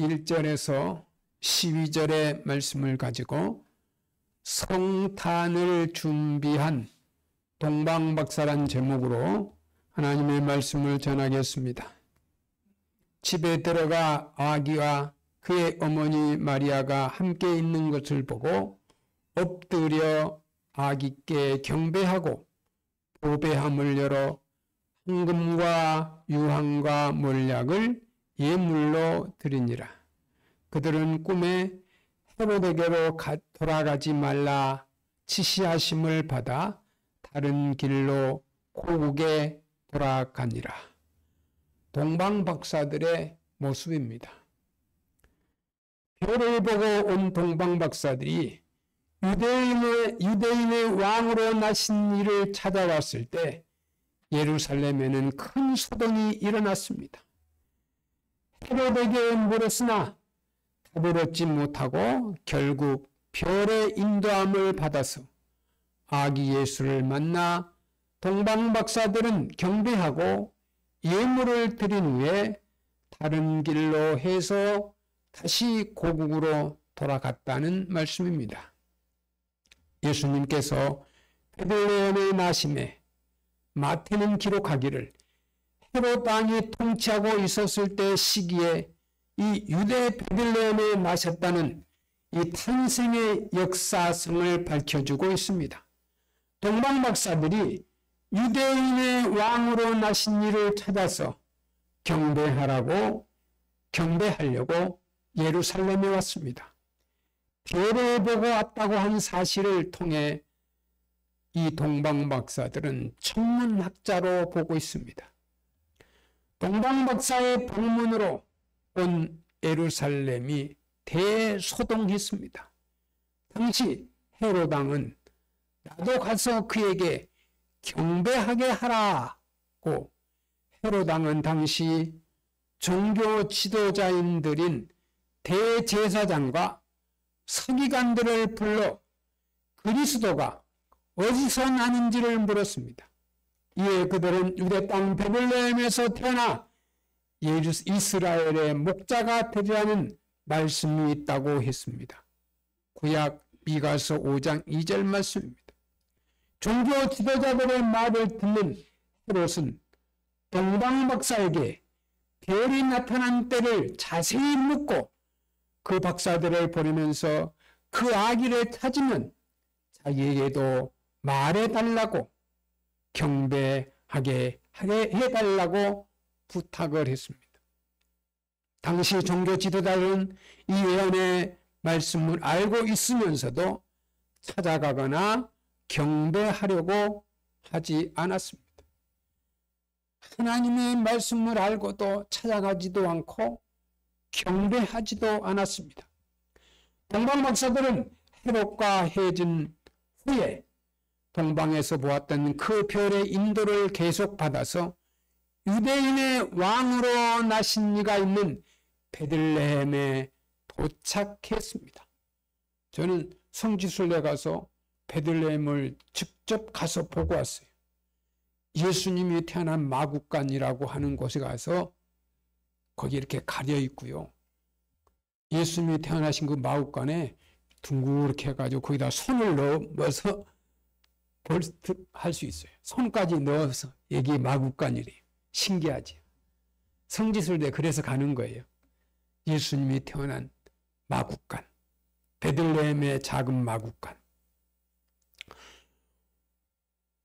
1절에서 12절의 말씀을 가지고 성탄을 준비한 동방박사란 제목으로 하나님의 말씀을 전하겠습니다. 집에 들어가 아기와 그의 어머니 마리아가 함께 있는 것을 보고 엎드려 아기께 경배하고 보배함을 열어 황금과 유황과 몰약을 예물로 드리니라. 그들은 꿈에 헤로데게로 돌아가지 말라 지시하심을 받아 다른 길로 고국에 돌아가니라. 동방박사들의 모습입니다. 별을 보고 온 동방박사들이 유대인의 왕으로 나신 이를 찾아왔을 때 예루살렘에는 큰 소동이 일어났습니다. 헤로데게에 물었으나 답을 얻지 못하고 결국 별의 인도함을 받아서 아기 예수를 만나 동방박사들은 경배하고 예물을 드린 후에 다른 길로 해서 다시 고국으로 돌아갔다는 말씀입니다. 예수님께서 베들레헴에 나심에 마태는 기록하기를 헤롯 왕이 통치하고 있었을 때 시기에 이 유대 베들레헴에 나셨다는 이 탄생의 역사성을 밝혀주고 있습니다. 동방박사들이 유대인의 왕으로 나신 이를 찾아서 경배하려고 예루살렘에 왔습니다. 별을 보고 왔다고 한 사실을 통해 이 동방박사들은 천문학자로 보고 있습니다. 동방박사의 방문으로 온 예루살렘이 대소동했습니다. 당시 헤롯 왕은 나도 가서 그에게 경배하게 하라고, 헤롯 왕은 당시 종교 지도자인들인 대제사장과 서기관들을 불러 그리스도가 어디서 나는지를 물었습니다. 이에 그들은 유대 땅 베들레헴에서 태어나 이스라엘의 목자가 되리라는 말씀이 있다고 했습니다. 구약 미가서 5장 2절 말씀입니다. 종교 지도자들의 말을 듣는 헤롯은 동방박사에게 별이 나타난 때를 자세히 묻고 그 박사들을 보내면서 그 아기를 찾으면 자기에게도 말해달라고, 경배하게 해달라고 부탁을 했습니다. 당시 종교 지도자들은 이 예언의 말씀을 알고 있으면서도 찾아가거나 경배하려고 하지 않았습니다. 하나님의 말씀을 알고도 찾아가지도 않고 경배하지도 않았습니다. 동방박사들은 헤롯과 헤어진 후에 동방에서 보았던 그 별의 인도를 계속 받아서 유대인의 왕으로 나신 이가 있는 베들레헴에 도착했습니다. 저는 성지순례 가서 베들레헴을 직접 가서 보고 왔어요. 예수님이 태어난 마구간이라고 하는 곳에 가서 거기 이렇게 가려 있고요. 예수님이 태어나신 그 마구간에 둥그렇게 해가지고 거기다 손을 넣어서 할 수 있어요. 손까지 넣어서 여기 마구간이래요. 신기하지? 성지순례 그래서 가는 거예요. 예수님이 태어난 마구간, 베들레헴의 작은 마구간.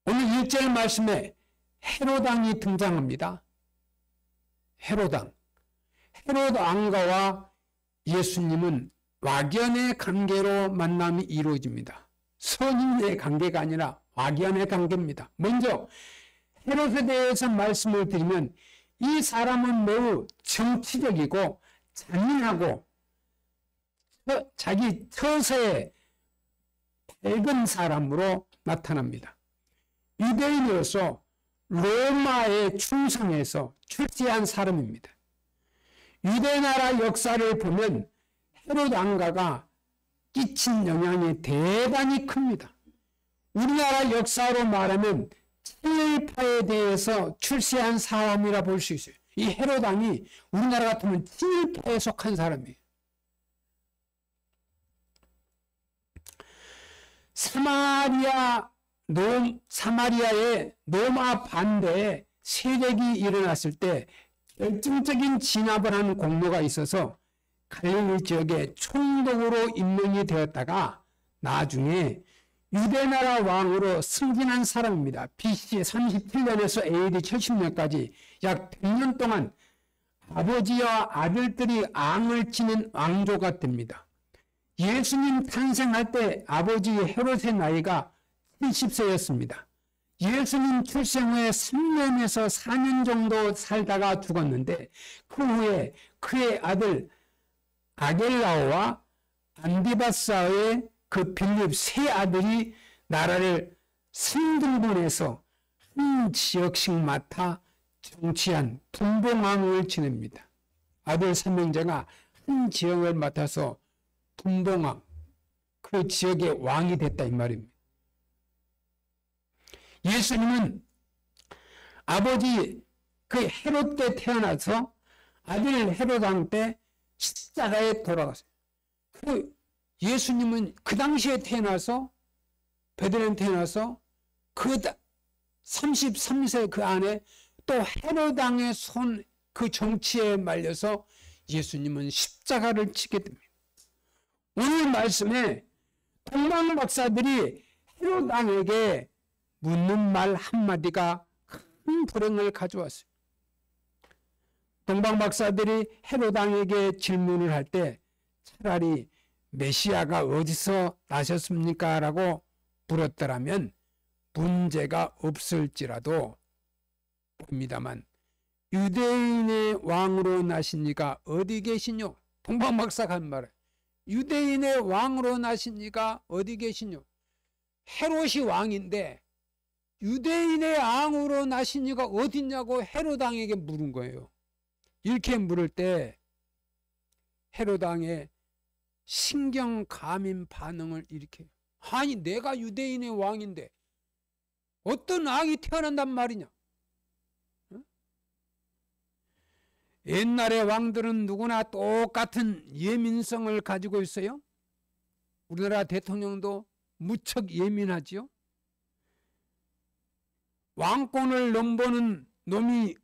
오늘 1절 말씀에 헤롯 왕이 등장합니다. 헤롯 왕. 헤롯 왕가와 예수님은 막연의 관계로 만남이 이루어집니다. 선인의 관계가 아니라 막연의 관계입니다. 먼저 헤롯에 대해서 말씀을 드리면 이 사람은 매우 정치적이고 잔인하고 자기 처세에 밝은 사람으로 나타납니다. 유대인으로서 로마에 충성해서 출세한 사람입니다. 유대 나라 역사를 보면 헤롯 왕가가 끼친 영향이 대단히 큽니다. 우리나라 역사로 말하면 친일파에 대해서 출세한 사람이라 볼 수 있어요. 이 헤롯 왕이 우리나라 같으면 찐일파에 속한 사람이에요. 사마리아의 로마 반대에 세력이 일어났을 때 결정적인 진압을 하는 공로가 있어서 갈릴리 지역에 총독으로 임명이 되었다가 나중에 유대나라 왕으로 승진한 사람입니다. BC 37년에서 AD 70년까지 약 100년 동안 아버지와 아들들이 앙을 치는 왕조가 됩니다. 예수님 탄생할 때 아버지 헤롯의 나이가 70세였습니다. 예수님 출생 후에 3년에서 4년 정도 살다가 죽었는데 그 후에 그의 아들 아겔라오와 안디바사의 그 빌립 세 아들이 나라를 3등분해서 한 지역씩 맡아 정치한 분봉왕을 지냅니다. 아들 3명제가 한 지역을 맡아서 분봉왕, 그 지역의 왕이 됐다 이 말입니다. 예수님은 아버지 그 헤롯 때 태어나서 아들 헤롯 왕 때 십자가에 돌아갔어요. 그 예수님은 그 당시에 태어나서 베들레헴 태어나서 그 33세 그 안에 또 헤롯 왕의 손 그 정치에 말려서 예수님은 십자가를 치게 됩니다. 오늘 말씀에 동방 박사들이 헤롯 왕에게 묻는 말 한마디가 큰 불행을 가져왔어요. 동방 박사들이 헤롯 왕에게 질문을 할 때 차라리 메시아가 어디서 나셨습니까? 라고 물었더라면 문제가 없을지라도 봅니다만 유대인의 왕으로 나신 이가 어디 계시뇨? 동방 박사가 한 말은 유대인의 왕으로 나신 이가 어디 계시뇨? 헤롯이 왕인데 유대인의 왕으로 나신 이가 어딨냐고 헤롯 왕에게 물은 거예요. 이렇게 물을 때 헤롯 왕의 신경 감인 반응을 일으켜요. 아니 내가 유대인의 왕인데 어떤 왕이 태어난단 말이냐? 응? 옛날의 왕들은 누구나 똑같은 예민성을 가지고 있어요. 우리나라 대통령도 무척 예민하지요. 왕권을 넘보는 놈이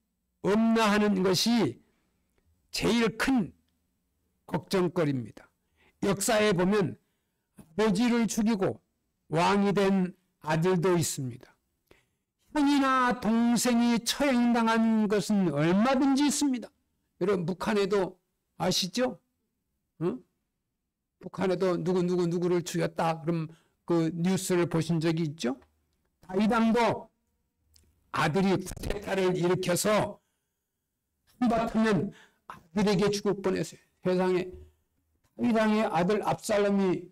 없나 하는 것이 제일 큰 걱정거리입니다. 역사에 보면 아버지를 죽이고 왕이 된 아들도 있습니다. 형이나 동생이 처형당한 것은 얼마든지 있습니다. 여러분 북한에도 아시죠? 응? 북한에도 누구를 죽였다 그럼 그 뉴스를 보신 적이 있죠? 다이당도 아들이 쿠데타를 일으켜서 한바탕면 아들에게 죽을 뻔했어요. 세상에 다윗왕의 아들 압살롬이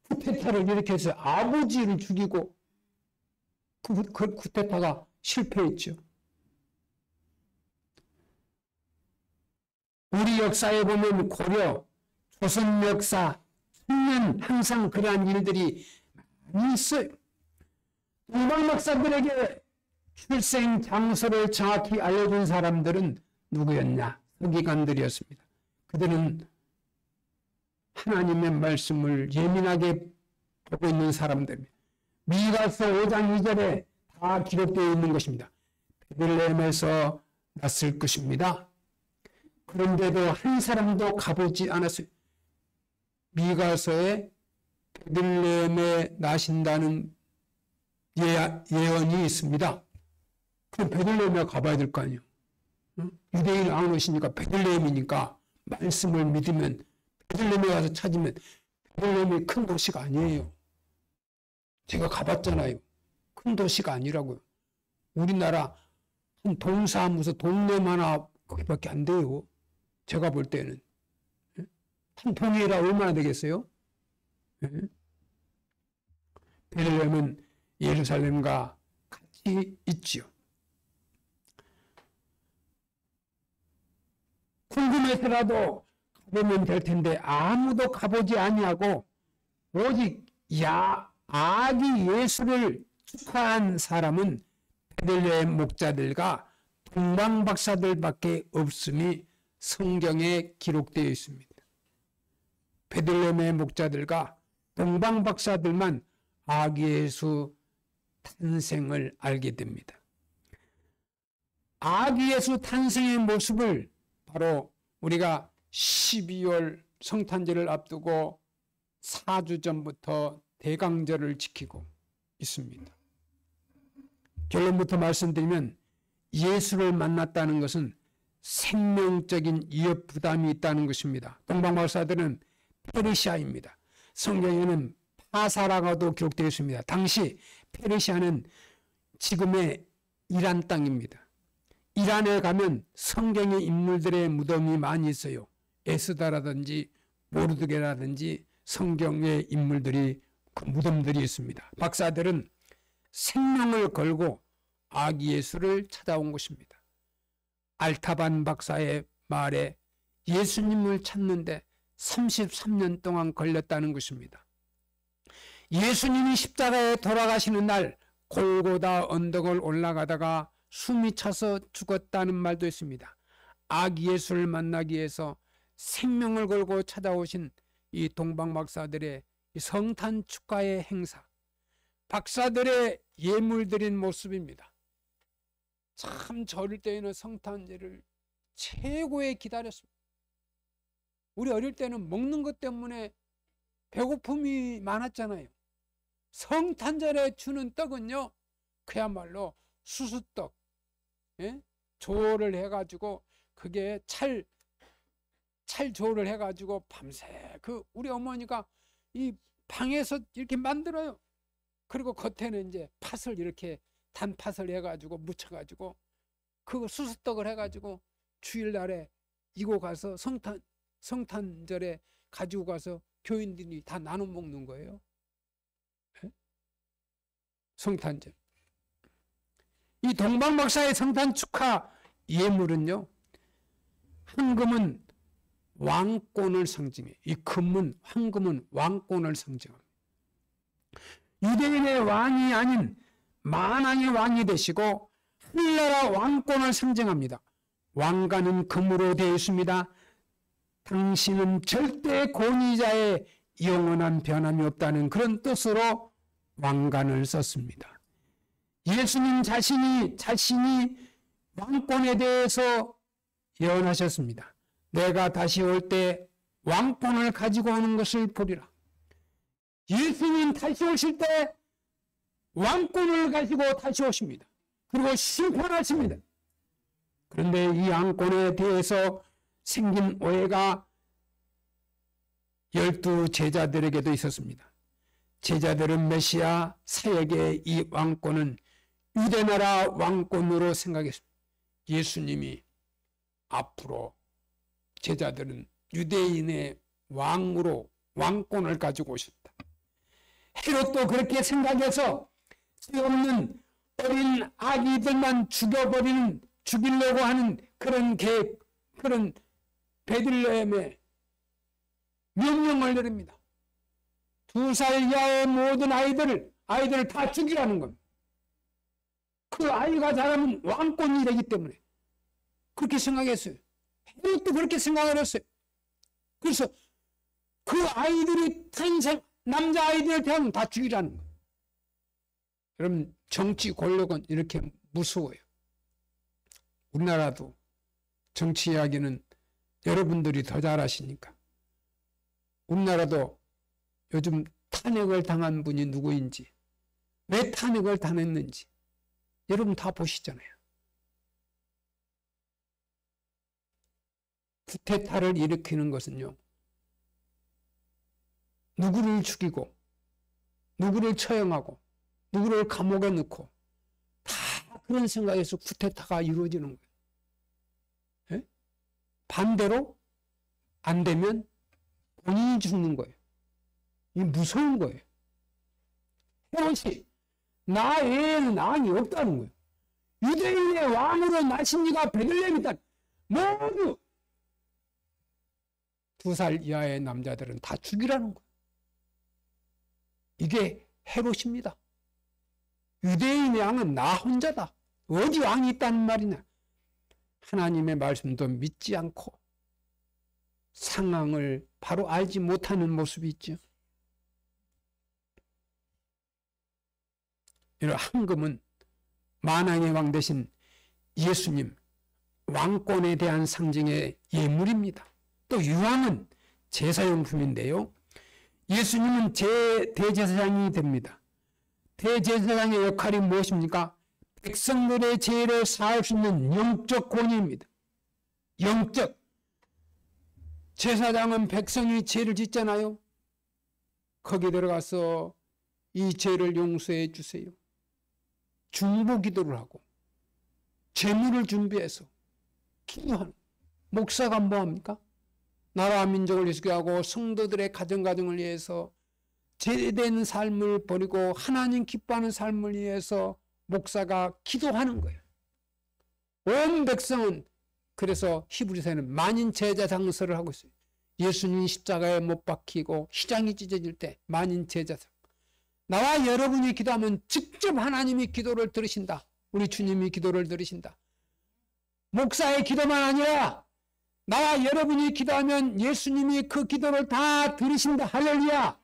쿠데타를 일으켜서 아버지를 죽이고 그 쿠데타가 실패했죠. 우리 역사에 보면 고려, 조선 역사, 천년 항상 그러한 일들이 많이 있어요. 동방 박사들에게 출생 장소를 정확히 알려준 사람들은 누구였냐? 서기관들이었습니다. 그들은 하나님의 말씀을 예민하게 보고 있는 사람들입니다. 미가서 5장 2절에 다 기록되어 있는 것입니다. 베들레헴에서 났을 것입니다. 그런데도 한 사람도 가보지 않았어요. 미가서에 베들레헴에 나신다는 예언이 있습니다. 그럼 베들레헴에 가봐야 될 거 아니에요. 유대인 왕 오시니까 베들레헴이니까 말씀을 믿으면 베들레헴에 가서 찾으면 베들레헴이 큰 도시가 아니에요. 제가 가봤잖아요. 큰 도시가 아니라고요. 우리나라 한 동사무소 동네만 하나 거기밖에 안 돼요. 제가 볼 때는. 한 동네라 얼마나 되겠어요? 베들레헴은 예루살렘과 같이 있지요. 궁금해서라도 가보면 될 텐데 아무도 가보지 아니하고 오직 아기 예수를 축하한 사람은 베들레헴 목자들과 동방박사들밖에 없음이 성경에 기록되어 있습니다. 베들레헴의 목자들과 동방박사들만 아기 예수 탄생을 알게 됩니다. 아기 예수 탄생의 모습을 바로 우리가 12월 성탄절을 앞두고 4주 전부터 대강절을 지키고 있습니다. 결론부터 말씀드리면 예수를 만났다는 것은 생명적인 위협 부담이 있다는 것입니다. 동방박사들은 페르시아입니다. 성경에는 파사라고도 기록되어 있습니다. 당시 페르시아는 지금의 이란 땅입니다. 이란에 가면 성경의 인물들의 무덤이 많이 있어요. 에스더라든지 모르드게라든지 성경의 인물들이 그 무덤들이 있습니다. 박사들은 생명을 걸고 아기 예수를 찾아온 것입니다. 알타반 박사의 말에 예수님을 찾는데 33년 동안 걸렸다는 것입니다. 예수님이 십자가에 돌아가시는 날 골고다 언덕을 올라가다가 숨이 차서 죽었다는 말도 있습니다. 아기 예수를 만나기 위해서 생명을 걸고 찾아오신 이 동방박사들의 성탄 축하의 행사, 박사들의 예물 드린 모습입니다. 참 저럴 때에는 성탄절을 최고에 기다렸습니다. 우리 어릴 때는 먹는 것 때문에 배고픔이 많았잖아요. 성탄절에 주는 떡은요, 그야말로 수수떡, 예? 조를 해가지고 그게 찰 조를 해가지고 밤새 우리 어머니가 이 방에서 이렇게 만들어요. 그리고 겉에는 이제 팥을 이렇게 단팥을 해가지고 묻혀가지고 그 수수떡을 해가지고 주일날에 이고 가서 성탄절에 가지고 가서 교인들이 다 나눠 먹는 거예요. 네? 성탄절. 이 동방박사의 성탄 축하 예물은요, 황금은 왕권을 상징해요. 이 금은, 황금은 왕권을 상징합니다. 유대인의 왕이 아닌 만왕의 왕이 되시고 하늘나라 왕권을 상징합니다. 왕관은 금으로 되어 있습니다. 당신은 절대 권위자의 영원한 변함이 없다는 그런 뜻으로 왕관을 썼습니다. 예수님 자신이 왕권에 대해서 예언하셨습니다. 내가 다시 올 때 왕권을 가지고 오는 것을 보리라. 예수님 다시 오실 때 왕권을 가지고 다시 오십니다. 그리고 심판하십니다. 그런데 이 왕권에 대해서 생긴 오해가 12 제자들에게도 있었습니다. 제자들은 메시아 사역의 이 왕권은 유대나라 왕권으로 생각했습니다. 예수님이 앞으로 제자들은 유대인의 왕으로 왕권을 가지고 오셨다. 헤롯도 그렇게 생각해서 쓸데없는 어린 아기들만 죽이려고 하는 그런 계획, 그런 베들레헴에 명령을 내립니다. 2살 이하의 모든 아이들을 다 죽이라는 겁니다. 그 아이가 자라면 왕권이 되기 때문에 그렇게 생각했어요. 헤롯도 그렇게 생각을 했어요. 그래서 그 아이들이 남자 아이들을 태우면 다 죽이라는 거예요. 여러분, 정치 권력은 이렇게 무서워요. 우리나라도 정치 이야기는 여러분들이 더 잘 아시니까. 우리나라도 요즘 탄핵을 당한 분이 누구인지, 왜 탄핵을 당했는지 여러분 다 보시잖아요. 쿠데타를 일으키는 것은요, 누구를 죽이고 누구를 처형하고 누구를 감옥에 넣고 다 그런 생각에서 쿠데타가 이루어지는 거예요. 예? 반대로 안 되면 본인이 죽는 거예요. 이 무서운 거예요. 헤롯이 나 외에는 왕이 없다는 거예요. 유대인의 왕으로 나신 이가 베들레헴이다. 모두 2살 이하의 남자들은 다 죽이라는 거예요. 이게 헤롯입니다. 유대인의 왕은 나 혼자다. 어디 왕이 있다는 말이냐. 하나님의 말씀도 믿지 않고 상황을 바로 알지 못하는 모습이 있죠. 이런 황금은 만왕의 왕 대신 예수님 왕권에 대한 상징의 예물입니다. 또 유황은 제사용품인데요. 예수님은 대제사장이 됩니다. 대제사장의 역할이 무엇입니까? 백성들의 죄를 사할 수 있는 영적 권위입니다. 영적. 제사장은 백성이 죄를 짓잖아요. 거기 들어가서 이 죄를 용서해 주세요. 중보 기도를 하고 제물을 준비해서 기도하는. 목사가 뭐합니까? 나라와 민족을 위해서 하고 성도들의 가정을 위해서 제대된 삶을 버리고 하나님 기뻐하는 삶을 위해서 목사가 기도하는 거예요. 온 백성은 그래서 히브리서에는 만인 제사장서를 하고 있어요. 예수님이 십자가에 못 박히고 휘장이 찢어질 때 만인 제사장. 나와 여러분이 기도하면 직접 하나님이 기도를 들으신다. 우리 주님이 기도를 들으신다. 목사의 기도만 아니라 나와 여러분이 기도하면 예수님이 그 기도를 다 들으신다. 할렐루야.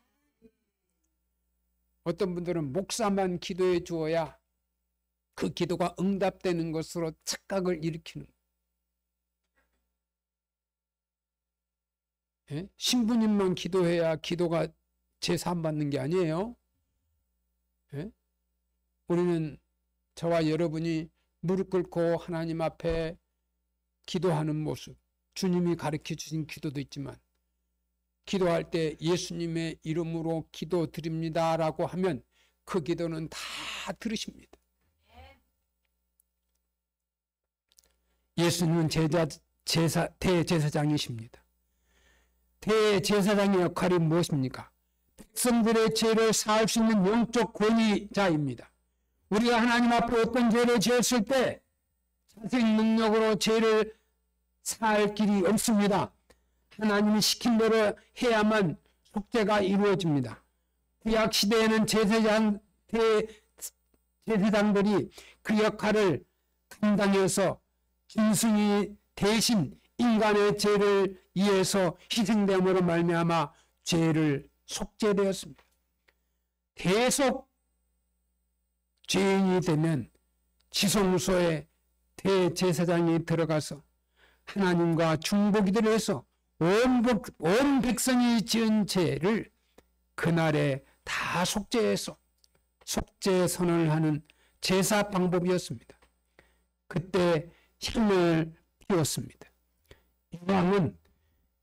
어떤 분들은 목사만 기도해 주어야 그 기도가 응답되는 것으로 착각을 일으키는. 예? 신부님만 기도해야 기도가 제사 받는 게 아니에요. 예? 우리는 저와 여러분이 무릎 꿇고 하나님 앞에 기도하는 모습, 주님이 가르쳐 주신 기도도 있지만 기도할 때 예수님의 이름으로 기도드립니다라고 하면 그 기도는 다 들으십니다. 예수님은 대제사장이십니다. 대제사장의 역할이 무엇입니까? 백성들의 죄를 사할 수 있는 영적 권위자입니다. 우리가 하나님 앞에 어떤 죄를 지었을 때 자생 능력으로 죄를 사할 길이 없습니다. 하나님이 시킨 대로 해야만 속죄가 이루어집니다. 구약 시대에는 제사장들이 그 역할을 감당해서 짐승이 대신 인간의 죄를 위해서 희생됨으로 말미암아 죄를 속죄되었습니다. 대속 죄인이 되면 지성소에 대제사장이 들어가서 하나님과 중보기도를 해서 온 백성이 지은 죄를 그날에 다 속죄해서 속죄 선언을 하는 제사 방법이었습니다. 그때 향을 피웠습니다. 유황은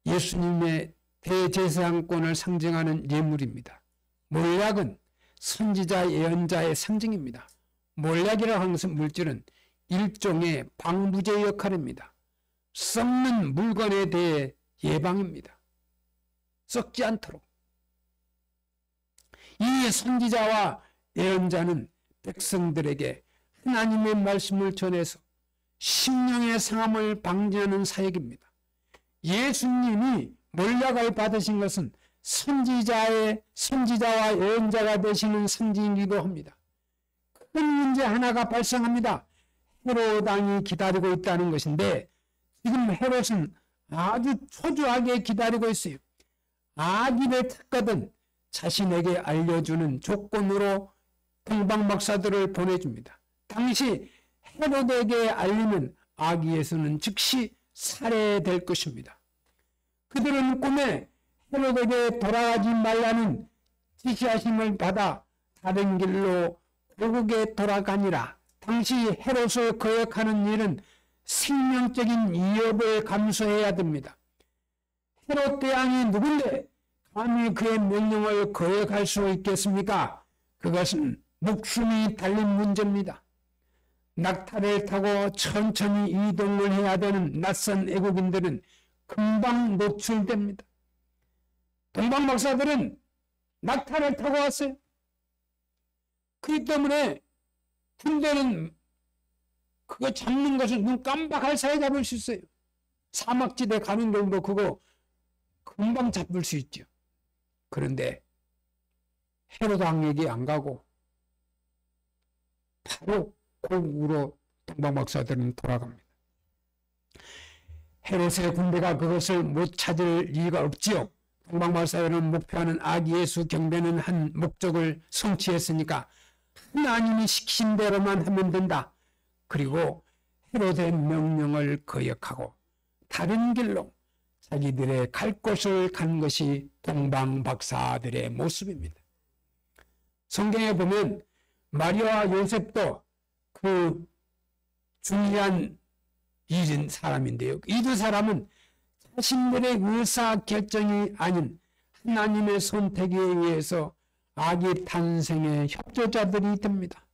예수님의 대제사장권을 상징하는 예물입니다. 몰약은 선지자 예언자의 상징입니다. 몰약이라고 하는 것은 물질은 일종의 방부제 역할입니다. 썩는 물건에 대해 예방입니다. 썩지 않도록. 이 선지자와 예언자는 백성들에게 하나님의 말씀을 전해서 심령의 상함을 방지하는 사역입니다. 예수님이 몰약을 받으신 것은 선지자와 예언자가 되시는 상징이기도 합니다. 큰 문제 하나가 발생합니다. 헤롯 왕이 기다리고 있다는 것인데 지금 헤롯은 아주 초조하게 기다리고 있어요. 아기를 찾거든 자신에게 알려주는 조건으로 동방박사들을 보내줍니다. 당시 헤롯에게 알리면 아기 예수는 즉시 살해될 것입니다. 그들은 꿈에 헤롯에게 돌아가지 말라는 지시하심을 받아 다른 길로 고국에 돌아가니라. 당시 헤롯을 거역하는 일은 생명적인 위협을 감수해야 됩니다. 헤롯 대왕이 누군데 감히 그의 명령을 거역할 수 있겠습니까? 그것은 목숨이 달린 문제입니다. 낙타를 타고 천천히 이동을 해야 되는 낯선 애국인들은 금방 노출됩니다. 동방박사들은 낙타를 타고 왔어요. 그렇기 때문에 군대는 그거 잡는 것을 눈 깜박할 사이에 잡을 수 있어요. 사막지대 가는 경도 그거 금방 잡을 수 있죠. 그런데 헤롯 왕에게 안 가고 바로 고국으로 동방박사들은 돌아갑니다. 헤롯의 군대가 그것을 못 찾을 리가 없지요. 동방마사회는 목표하는 아기 예수 경배는 한 목적을 성취했으니까 하나님이 시키신 대로만 하면 된다. 그리고 헤롯의 명령을 거역하고 다른 길로 자기들의 갈 곳을 간 것이 동방박사들의 모습입니다. 성경에 보면 마리아와 요셉도 그 중요한 일인 사람인데요. 이 두 사람은 자신들의 의사결정이 아닌 하나님의 선택에 의해서 아기 탄생의 협조자들이 됩니다.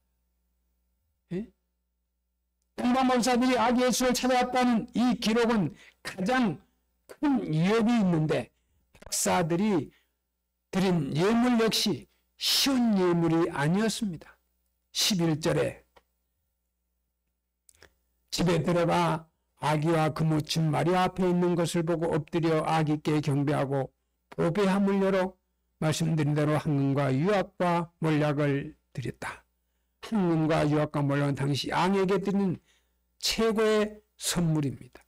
예? 동방박사들이 아기 예수를 찾아왔다는 이 기록은 가장 큰 위협이 있는데 박사들이 드린 예물 역시 쉬운 예물이 아니었습니다. 11절에 집에 들어가 아기와 그 모친 마리아 앞에 있는 것을 보고 엎드려 아기께 경배하고 보배함을 열어 말씀드린 대로 황금과 유압과 몰약을 드렸다. 황금과 유압과 몰약은 당시 왕에게 드리는 최고의 선물입니다.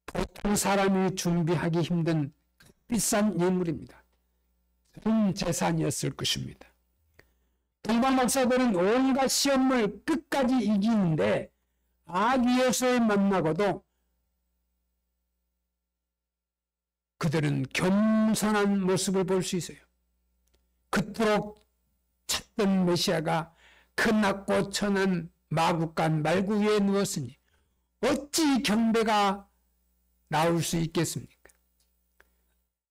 보통 사람이 준비하기 힘든 비싼 예물입니다. 전 재산이었을 것입니다. 동방박사들은 온갖 시험을 끝까지 이기는데 아기 예수를 만나고도 그들은 겸손한 모습을 볼 수 있어요. 그토록 찾던 메시아가 그 낮고 천한 마구간 말구 위에 누웠으니 어찌 경배가 나올 수 있겠습니까?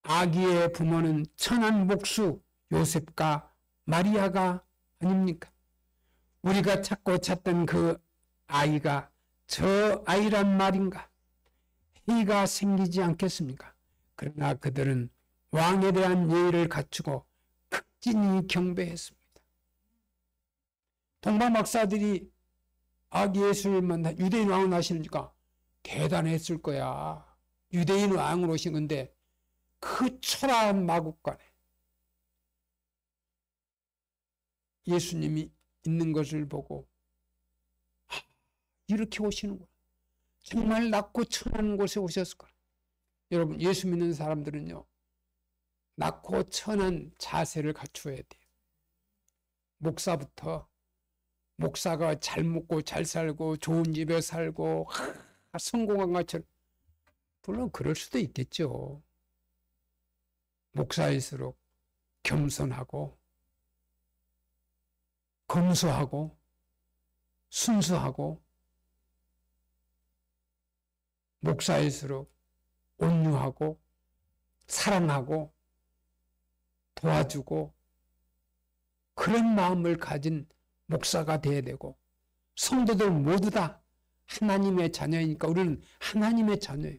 아기의 부모는 천한 목수 요셉과 마리아가 아닙니까? 우리가 찾고 찾던 그 아이가 저 아이란 말인가? 해가 생기지 않겠습니까? 그러나 그들은 왕에 대한 예의를 갖추고 극진히 경배했습니다. 동방박사들이 아기 예수를 만나 유대인 왕을 나시니까 대단했을 거야. 유대인 왕으로 오신 건데 그 초라한 마국간에 예수님이 있는 것을 보고 이렇게 오시는구나. 정말 낮고 천한 곳에 오셨을 거야. 여러분, 예수 믿는 사람들은요, 낮고 천한 자세를 갖추어야 돼요. 목사가 잘 먹고 잘 살고 좋은 집에 살고 성공한 것처럼, 물론 그럴 수도 있겠죠. 목사일수록 겸손하고 검소하고 순수하고, 목사일수록 온유하고 사랑하고 도와주고 그런 마음을 가진 목사가 되어야 되고, 성도들 모두 다 하나님의 자녀이니까 우리는 하나님의 자녀예요.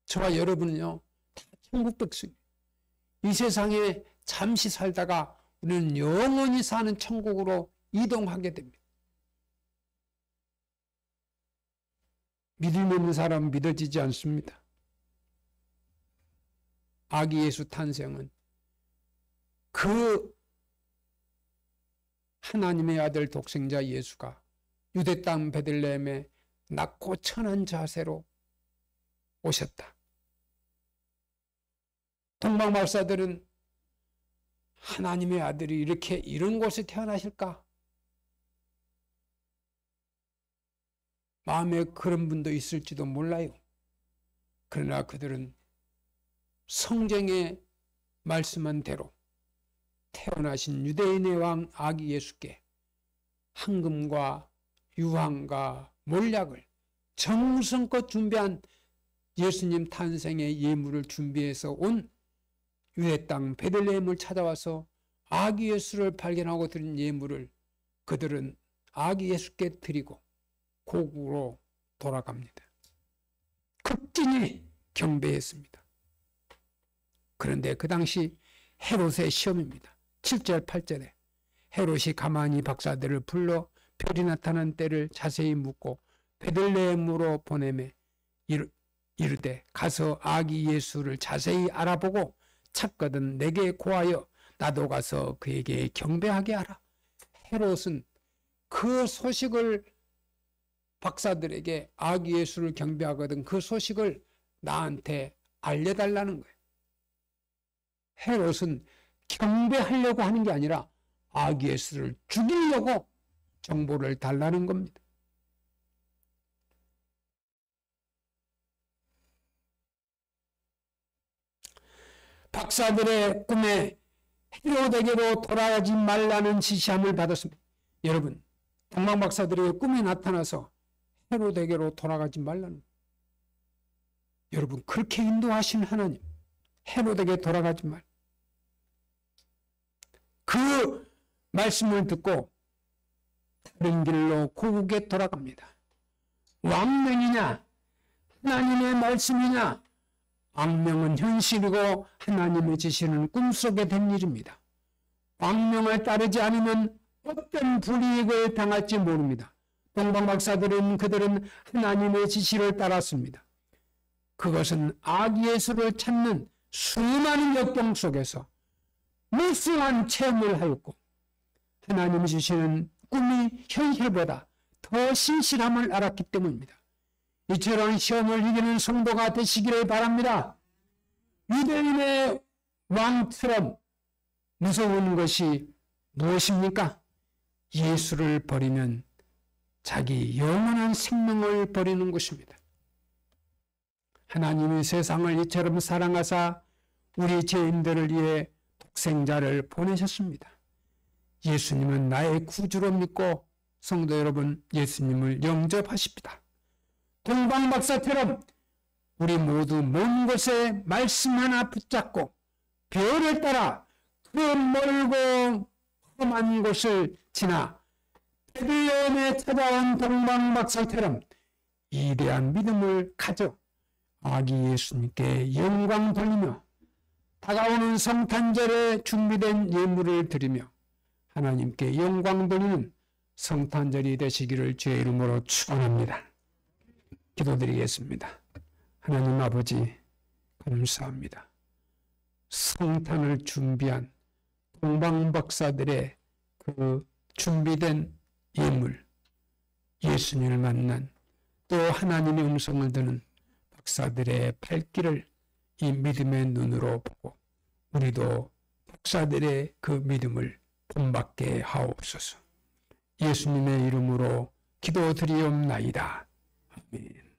저와 여러분은요, 다 천국 백성이에요. 이 세상에 잠시 살다가 우리는 영원히 사는 천국으로 이동하게 됩니다. 믿음 없는 사람은 믿어지지 않습니다. 아기 예수 탄생은 그 하나님의 아들 독생자 예수가 유대 땅 베들레헴에 낮고 천한 자세로 오셨다. 동방박사들은 하나님의 아들이 이렇게 이런 곳에 태어나실까? 마음에 그런 분도 있을지도 몰라요. 그러나 그들은 성경에 말씀한 대로 태어나신 유대인의 왕 아기 예수께 황금과 유황과 몰약을 정성껏 준비한 예수님 탄생의 예물을 준비해서 온 유대 땅 베들레헴을 찾아와서 아기 예수를 발견하고 드린 예물을 그들은 아기 예수께 드리고 고국으로 돌아갑니다. 극진히 경배했습니다. 그런데 그 당시 헤롯의 시험입니다. 7절 8절에 헤롯이 가만히 박사들을 불러 별이 나타난 때를 자세히 묻고 베들레헴으로 보내매 이르되 가서 아기 예수를 자세히 알아보고 찾거든 내게 고하여 나도 가서 그에게 경배하게 하라. 헤롯은 그 소식을 박사들에게 아기 예수를 경배하거든 그 소식을 나한테 알려달라는 거예요. 헤롯은 경배하려고 하는 게 아니라 아기 예수를 죽이려고 정보를 달라는 겁니다. 박사들의 꿈에 헤롯에게로 돌아가지 말라는 지시함을 받았습니다. 여러분, 동방 박사들의 꿈에 나타나서 헤롯에게로 돌아가지 말라는, 여러분, 그렇게 인도하신 하나님, 헤롯에게 돌아가지 말. 그 말씀을 듣고 다른 길로 고국에 돌아갑니다. 왕명이냐 하나님의 말씀이냐, 왕명은 현실이고 하나님의 지시는 꿈속에 된 일입니다. 왕명을 따르지 않으면 어떤 불이익을 당할지 모릅니다. 동방 박사들은 그들은 하나님의 지시를 따랐습니다. 그것은 아기 예수를 찾는 수많은 역경 속에서 무수한 체험을 하였고, 하나님이 주시는 꿈이 현실보다 더 신실함을 알았기 때문입니다. 이처럼 시험을 이기는 성도가 되시기를 바랍니다. 유대인의 왕처럼 무서운 것이 무엇입니까? 예수를 버리면 자기 영원한 생명을 버리는 것입니다. 하나님이 세상을 이처럼 사랑하사 우리 죄인들을 위해 독생자를 보내셨습니다. 예수님은 나의 구주로 믿고 성도 여러분, 예수님을 영접하십니다. 동방 박사처럼 우리 모두 먼 곳에 말씀 하나 붙잡고 별을 따라 그 멀고 험한 곳을 지나 베들레헴에 찾아온 동방 박사처럼 위대한 믿음을 가져 아기 예수님께 영광 돌리며 다가오는 성탄절에 준비된 예물을 드리며 하나님께 영광 돌리는 성탄절이 되시기를 주의 이름으로 축원합니다. 기도드리겠습니다. 하나님 아버지, 감사합니다. 성탄을 준비한 동방 박사들의 그 준비된 예물, 예수님을 만난 또 하나님의 음성을 듣는 박사들의 발길을 이 믿음의 눈으로 보고 우리도 박사들의 그 믿음을 본받게 하옵소서. 예수님의 이름으로 기도드리옵나이다. 아멘.